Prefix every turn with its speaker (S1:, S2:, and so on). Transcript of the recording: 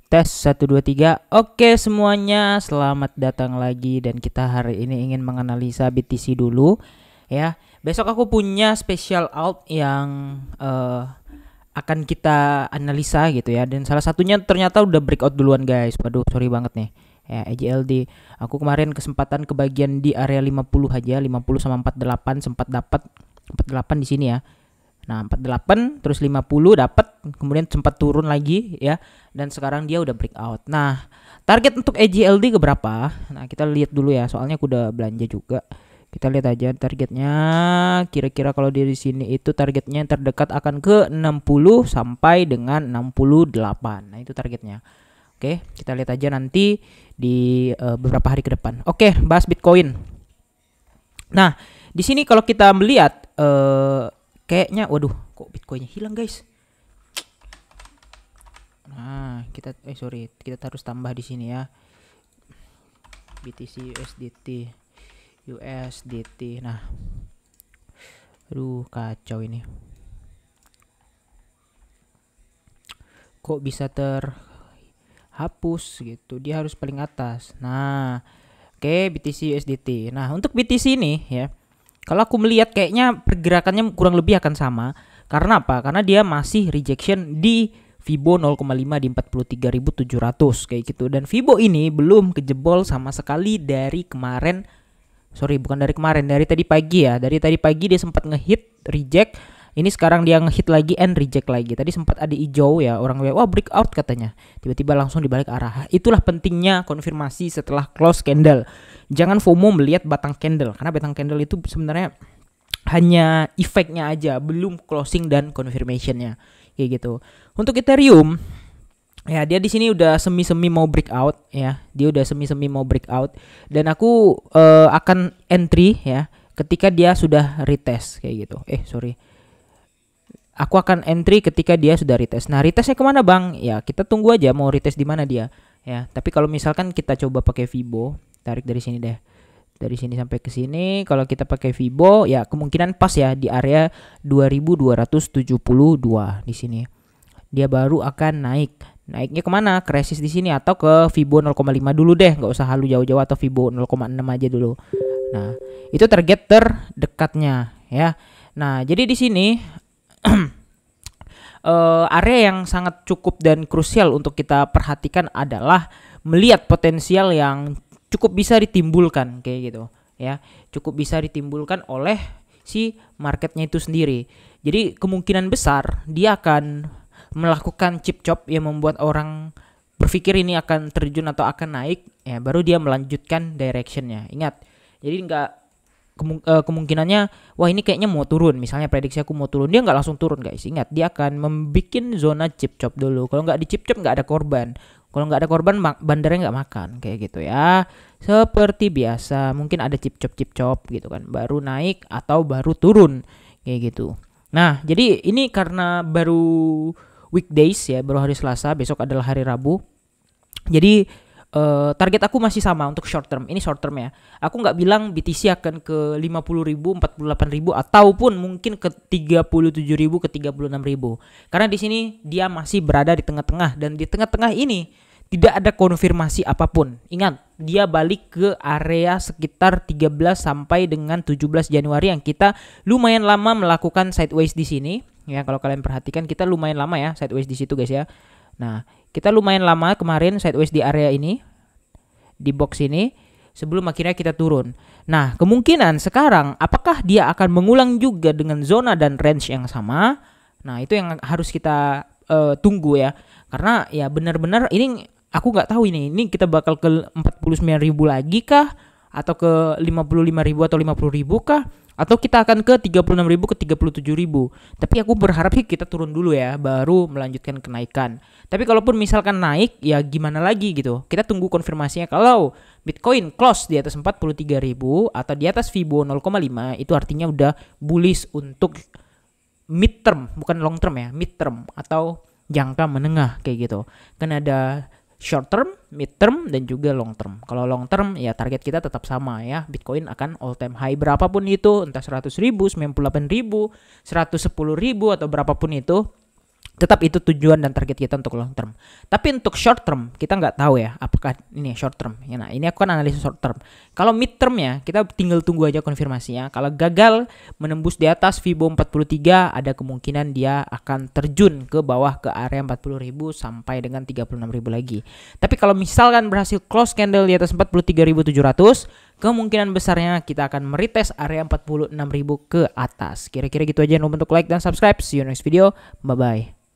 S1: Tes 1 2 3. Oke semuanya, selamat datang lagi dan kita hari ini ingin menganalisa BTC dulu ya. Besok aku punya special alt yang akan kita analisa gitu ya. Dan salah satunya ternyata udah breakout duluan guys. Waduh, sorry banget nih. Ya, EJLD. Aku kemarin kesempatan kebagian di area 50 aja, 50 sama 48 sempat dapat 48 di sini ya. Nah, 48 terus 50 dapat, kemudian sempat turun lagi ya. Dan sekarang dia udah breakout. Nah, target untuk EJLD ke berapa? Nah, kita lihat dulu ya, soalnya aku udah belanja juga. Kita lihat aja targetnya. Kira-kira kalau di sini itu targetnya yang terdekat akan ke 60 sampai dengan 68. Nah, itu targetnya. Oke, kita lihat aja nanti di beberapa hari ke depan. Oke, bahas Bitcoin. Nah, di sini kalau kita melihat kayaknya, waduh, kok Bitcoinnya hilang guys. Nah, kita kita harus tambah di sini ya. BTC USDT. Nah, aduh kacau ini. Kok bisa terhapus gitu? Dia harus paling atas. Nah, oke, BTC USDT. Nah, untuk BTC ini ya, kalau aku melihat kayaknya pergerakannya kurang lebih akan sama. Karena apa? Karena dia masih rejection di Fibo 0,5 di 43.700 kayak gitu. Dan Fibo ini belum kejebol sama sekali dari kemarin. Sorry, bukan dari kemarin, dari tadi pagi ya. Dari tadi pagi dia sempat ngehit, reject. Ini sekarang dia ngehit lagi and reject lagi. Tadi sempat ada hijau ya, orang wah breakout katanya. Tiba-tiba langsung dibalik arah. Itulah pentingnya konfirmasi setelah close candle. Jangan FOMO melihat batang candle, karena batang candle itu sebenarnya hanya efeknya aja, belum closing dan confirmationnya kayak gitu. Untuk Ethereum ya, dia di sini udah semi-semi mau breakout ya. Dia udah semi-semi mau breakout dan aku akan entry ya ketika dia sudah retest kayak gitu. Aku akan entry ketika dia sudah retest. Nah, retestnya kemana bang? Ya kita tunggu aja mau retest di mana dia ya. Tapi kalau misalkan kita coba pakai Fibo, tarik dari sini deh. Dari sini sampai ke sini, kalau kita pakai Fibo ya kemungkinan pas ya di area 2272 di sini. Dia baru akan naik. Naiknya kemana? Ke resist di sini atau ke Fibo 0,5 dulu deh, nggak usah halu jauh-jauh, atau Fibo 0,6 aja dulu. Nah, itu target terdekatnya ya. Nah, jadi di sini area yang sangat cukup dan krusial untuk kita perhatikan adalah melihat potensial yang cukup bisa ditimbulkan kayak gitu ya. Cukup bisa ditimbulkan oleh si marketnya itu sendiri. Jadi kemungkinan besar dia akan melakukan chip chop yang membuat orang berpikir ini akan terjun atau akan naik ya, baru dia melanjutkan directionnya. Ingat, jadi nggak kemungkinannya wah ini kayaknya mau turun, misalnya prediksi aku mau turun, dia nggak langsung turun guys. Ingat, dia akan membuat zona chip chop dulu. Kalau nggak di chip chop nggak ada korban. Kalau nggak ada korban, bandarnya nggak makan kayak gitu ya. Seperti biasa, mungkin ada chip chop gitu kan, baru naik atau baru turun kayak gitu. Nah, jadi ini karena baru weekdays ya, baru hari Selasa, besok adalah hari Rabu. Jadi target aku masih sama untuk short term. Ini short term ya. Aku nggak bilang BTC akan ke 50.000, 48.000 ataupun mungkin ke 37.000 ke 36.000. Karena di sini dia masih berada di tengah-tengah, dan di tengah-tengah ini tidak ada konfirmasi apapun. Ingat, dia balik ke area sekitar 13 sampai dengan 17 Januari yang kita lumayan lama melakukan sideways di sini. Ya, kalau kalian perhatikan kita lumayan lama ya sideways di situ guys ya. Nah, kita lumayan lama kemarin sideways di area ini, di box ini, sebelum akhirnya kita turun. Nah, kemungkinan sekarang apakah dia akan mengulang juga dengan zona dan range yang sama? Nah, itu yang harus kita tunggu ya. Karena ya benar-benar ini aku nggak tahu ini kita bakal ke 49.000 lagi kah? Atau ke 55.000 atau 50.000 kah? Atau kita akan ke 36.000 ke 37.000. Tapi aku berharap sih kita turun dulu ya, baru melanjutkan kenaikan. Tapi kalaupun misalkan naik, ya gimana lagi gitu. Kita tunggu konfirmasinya. Kalau Bitcoin close di atas 43.000 atau di atas Fibo 0,5, itu artinya udah bullish untuk mid term, bukan long term ya, mid term atau jangka menengah kayak gitu. Kan ada short term, mid term, dan juga long term. Kalau long term ya target kita tetap sama ya. Bitcoin akan all time high berapapun itu, entah 100.000, 98.000, 110.000 atau berapapun itu. Tetap itu tujuan dan target kita untuk long term. Tapi untuk short term kita nggak tahu ya apakah ini short term. Ya, nah ini aku kan analisis short term. Kalau mid term ya kita tinggal tunggu aja konfirmasinya. Kalau gagal menembus di atas Fibo 43 ada kemungkinan dia akan terjun ke bawah ke area 40.000 sampai dengan 36.000 lagi. Tapi kalau misalkan berhasil close candle di atas 43.700, kemungkinan besarnya kita akan meretest area 46.000 ke atas. Kira-kira gitu aja. Jangan lupa untuk like dan subscribe. See you next video. Bye bye.